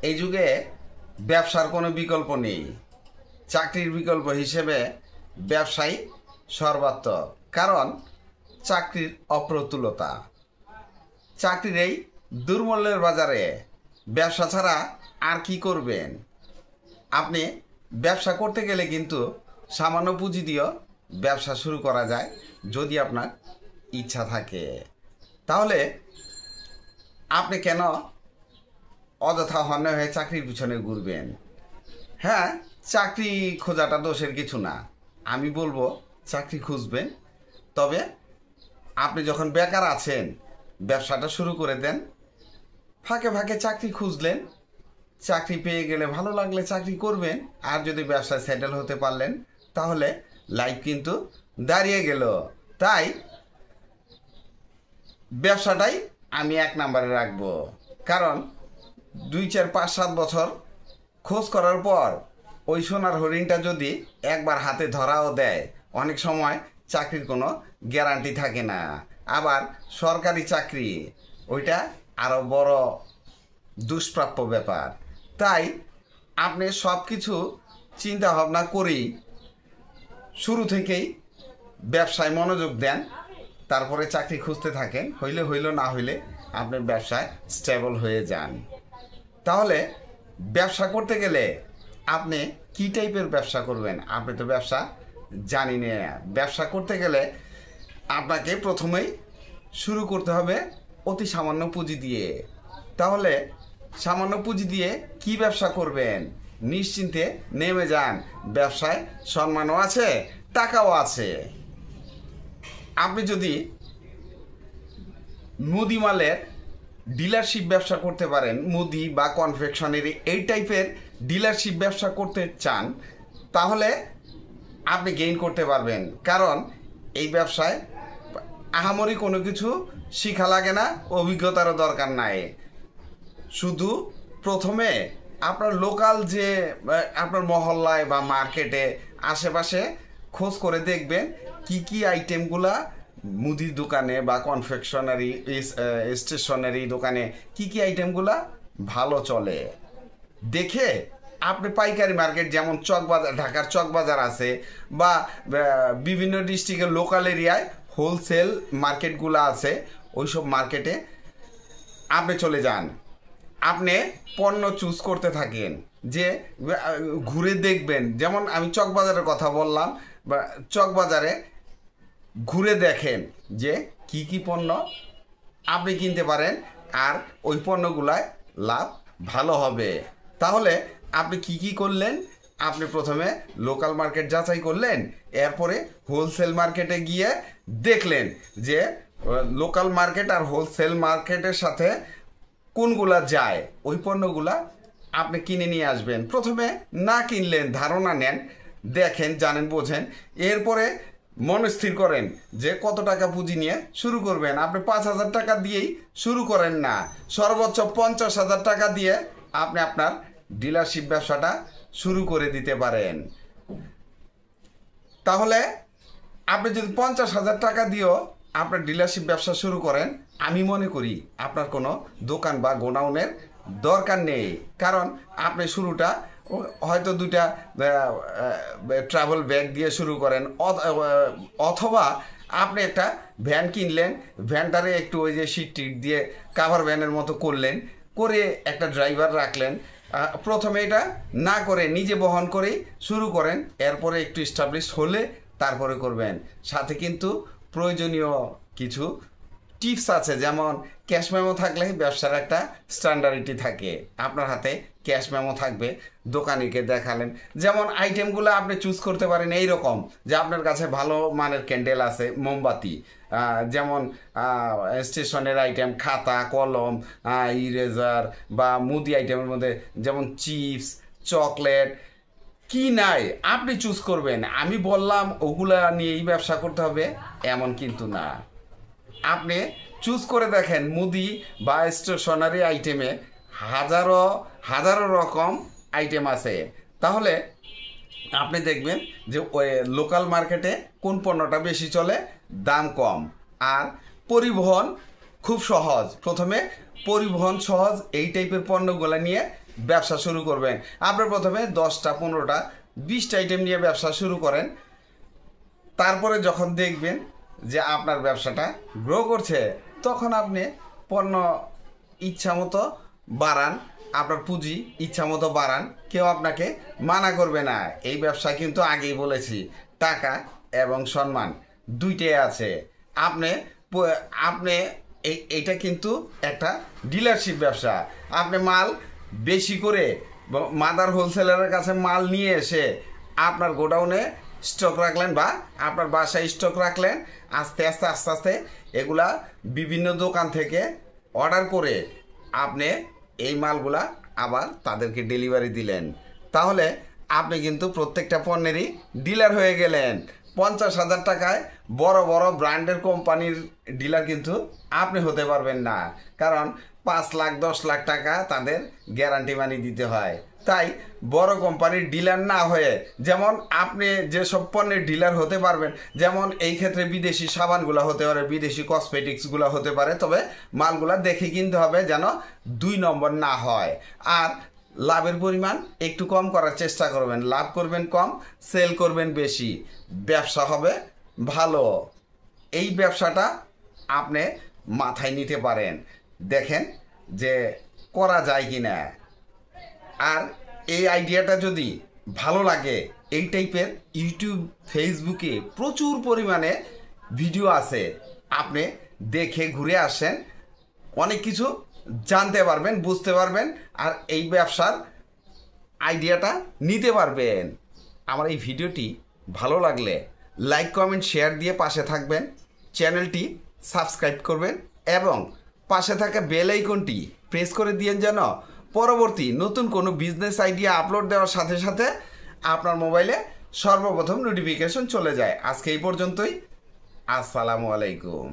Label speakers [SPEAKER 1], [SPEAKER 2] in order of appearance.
[SPEAKER 1] এই যুগে ব্যবসার কোনো বিকল্প নেই। চাকরির বিকল্প হিসেবে ব্যবসাই সর্বাত্মক। কারণ চাকরির অপ্রতুলতা। চাকরির এই দুর্মূল্যের বাজারে ব্যবসা ছাড়া আর কি করবেন? আপনি ব্যবসা করতে গেলে কিন্তু সামান্য পুঁজি দিয়েও ব্যবসা শুরু করা যায় যদি আপনার ইচ্ছা থাকে। তাহলে আপনি কেন অযথা হন্যে হয়ে চাকরির পিছনে ঘুরবেন? হ্যাঁ, চাকরি খোঁজাটা দোষের কিছু না। আমি বলবো চাকরি খুঁজবেন, তবে আপনি যখন বেকার আছেন ব্যবসাটা শুরু করে দেন। ফাঁকে ফাঁকে চাকরি খুঁজলেন, চাকরি পেয়ে গেলে ভালো লাগলে চাকরি করবেন। আর যদি ব্যবসায় সেটেল হতে পারলেন তাহলে লাইফ কিন্তু দাঁড়িয়ে গেল। তাই ব্যবসাটাই আমি 1 নম্বরে রাখবো। কারণ 2, 4, 5, 7 বছর খোঁজ করার পর ওই সোনার হরিণটা যদি একবার হাতে ধরাও দেয়, অনেক সময় চাকরির কোনো গ্যারান্টি থাকে না। আবার সরকারি চাকরি ওইটা আরও বড় দুষ্প্রাপ্য ব্যাপার। তাই আপনি সব কিছু চিন্তা ভাবনা করেই শুরু থেকেই ব্যবসায় মনোযোগ দেন, তারপরে চাকরি খুঁজতে থাকেন। হইলে হইল, না হইলে আপনি ব্যবসায় স্টেবল হয়ে যান। তাহলে ব্যবসা করতে গেলে আপনি কী টাইপের ব্যবসা করবেন? আপনি তো ব্যবসা জানি না। ব্যবসা করতে গেলে আপনাকে প্রথমেই শুরু করতে হবে অতি সামান্য পুঁজি দিয়ে। তাহলে সামান্য পুঁজি দিয়ে কি ব্যবসা করবেন? নিশ্চিন্তে নেমে যান। ব্যবসায় সম্মানও আছে, টাকাও আছে। আপনি যদি মুদিমালের ডিলারশিপ ব্যবসা করতে পারেন, মুদি বা কনফেকশনারি এই টাইপের ডিলারশিপ ব্যবসা করতে চান, তাহলে আপনি গেইন করতে পারবেন। কারণ এই ব্যবসায় আহামরি কোনো কিছু শিখা লাগে না, অভিজ্ঞতারও দরকার নাই। শুধু প্রথমে আপনার লোকাল যে আপনার মহল্লায় বা মার্কেটে আশেপাশে খোঁজ করে দেখবেন কি কি আইটেমগুলা মুদির দোকানে বা কনফেকশনারি স্টেশনারি দোকানে কি কি আইটেমগুলা ভালো চলে। দেখে আপনি পাইকারি মার্কেট, যেমন চকবাজার, ঢাকার চকবাজার আছে, বা বিভিন্ন ডিস্ট্রিক্টের লোকাল এরিয়ায় হোলসেল মার্কেটগুলো আছে, ওইসব মার্কেটে আপনি চলে যান। আপনি পণ্য চুজ করতে থাকেন, যে ঘুরে দেখবেন। যেমন আমি চকবাজারের কথা বললাম, বা চকবাজারে ঘুরে দেখেন যে কি কি পণ্য আপনি কিনতে পারেন আর ওই পণ্যগুলায় লাভ ভালো হবে। তাহলে আপনি কি কি করলেন? আপনি প্রথমে লোকাল মার্কেট যাচাই করলেন, এরপরে হোলসেল মার্কেটে গিয়ে দেখলেন যে লোকাল মার্কেট আর হোলসেল মার্কেটের সাথে কোনগুলা যায়, ওই পণ্যগুলা আপনি কিনে নিয়ে আসবেন। প্রথমে না কিনলেন, ধারণা নেন, দেখেন, জানেন, বোঝেন। এরপরে মনস্থির করেন যে কত টাকা পুঁজি নিয়ে শুরু করবেন। আপনি 5,000 টাকা দিয়েই শুরু করেন না, সর্বোচ্চ 50,000 টাকা দিয়ে আপনি আপনার ডিলারশিপ ব্যবসাটা শুরু করে দিতে পারেন। তাহলে আপনি যদি 50,000 টাকা দিয়েও আপনার ডিলারশিপ ব্যবসা শুরু করেন, আমি মনে করি আপনার কোনো দোকান বা গোডাউনের দরকার নেই। কারণ আপনি শুরুটা হয়তো 2টা ট্রাভেল ব্যাগ দিয়ে শুরু করেন, অথবা আপনি একটা ভ্যান কিনলেন, ভ্যানটারে একটু ওই যে সিট টিট দিয়ে কাভার ভ্যানের মতো করলেন, করে একটা ড্রাইভার রাখলেন। প্রথমে এটা না করে নিজে বহন করেই শুরু করেন, এরপরে একটু এস্টাবলিশ হলে তারপরে করবেন। সাথে কিন্তু প্রয়োজনীয় কিছু টিপস আছে, যেমন ক্যাশ মেমো থাকলে ব্যবসার একটা স্ট্যান্ডার্ডিটি থাকে। আপনার হাতে ক্যাশ মেমো থাকবে, দোকানিকে দেখালেন। যেমন আইটেমগুলো আপনি চুজ করতে পারেন এইরকম, যে আপনার কাছে ভালো মানের ক্যান্ডেল আছে, মোমবাতি, যেমন স্টেশনের আইটেম, খাতা, কলম, ইরেজার, বা মুদি আইটেমের মধ্যে যেমন চিপস, চকলেট, কি নাই আপনি চুজ করবেন। আমি বললাম ওগুলা নিয়েই ব্যবসা করতে হবে এমন কিন্তু না। আপনি চুজ করে দেখেন, মুদি বা স্টেশনারি আইটেমে হাজারো হাজারো রকম আইটেম আছে। তাহলে আপনি দেখবেন যে ওই লোকাল মার্কেটে কোন পণ্যটা বেশি চলে, দাম কম, আর পরিবহন খুব সহজ। প্রথমে পরিবহন সহজ এই টাইপের পণ্যগুলো নিয়ে ব্যবসা শুরু করবেন। আপনি প্রথমে 10টা 15টা 20টা আইটেম নিয়ে ব্যবসা শুরু করেন। তারপরে যখন দেখবেন যে আপনার ব্যবসাটা গ্রো করছে, তখন আপনি পণ্য ইচ্ছা মতো বাড়ান, আপনার পুঁজি ইচ্ছা মতো বাড়ান, কেউ আপনাকে মানা করবে না। এই ব্যবসা কিন্তু আগেই বলেছি টাকা এবং সম্মান দুইটাই আছে। আপনি আপনি এইটা কিন্তু একটা ডিলারশিপ ব্যবসা। আপনি মাল বেশি করে মাদার হোলসেলারের কাছে মাল নিয়ে এসে আপনার গোডাউনে স্টক রাখলেন বা আপনার বাসায় স্টক রাখলেন, আস্তে আস্তে এগুলা বিভিন্ন দোকান থেকে অর্ডার করে আপনি এই মালগুলা আবার তাদেরকে ডেলিভারি দিলেন। তাহলে আপনি কিন্তু প্রত্যেকটা পণ্যেরই ডিলার হয়ে গেলেন। 50,000 টাকায় বড় বড় ব্র্যান্ডের কোম্পানির ডিলার কিন্তু আপনি হতে পারবেন না, কারণ 5 লাখ 10 লাখ টাকা তাদের গ্যারান্টি মানি দিতে হয়। তাই বড় কোম্পানির ডিলার না হয়ে, যেমন আপনি যেসব পণ্যের ডিলার হতে পারবেন, যেমন এই ক্ষেত্রে বিদেশি সাবানগুলো হতে পারে, বিদেশি কসমেটিক্সগুলো হতে পারে, তবে মালগুলা দেখে কিনতে হবে যেন 2 নম্বর না হয়। আর লাভের পরিমাণ একটু কম করার চেষ্টা করবেন। লাভ করবেন কম, সেল করবেন বেশি, ব্যবসা হবে ভালো। এই ব্যবসাটা আপনি মাথায় নিতে পারেন, দেখেন যে করা যায় কি না। আর এই আইডিয়াটা যদি ভালো লাগে, এই টাইপের ইউটিউব ফেসবুকে প্রচুর পরিমাণে ভিডিও আছে, আপনি দেখে ঘুরে আসেন, অনেক কিছু জানতে পারবেন, বুঝতে পারবেন, আর এই ব্যবসার আইডিয়াটা নিতে পারবেন। আমার এই ভিডিওটি ভালো লাগলে লাইক কমেন্ট শেয়ার দিয়ে পাশে থাকবেন, চ্যানেলটি সাবস্ক্রাইব করবেন এবং পাশে থাকা বেল আইকনটি প্রেস করে দিয়েন যেন পরবর্তী নতুন কোনো বিজনেস আইডিয়া আপলোড দেওয়ার সাথে সাথে আপনার মোবাইলে সর্বপ্রথম নোটিফিকেশন চলে যায়। আজকে এই পর্যন্তই। আসসালামু আলাইকুম।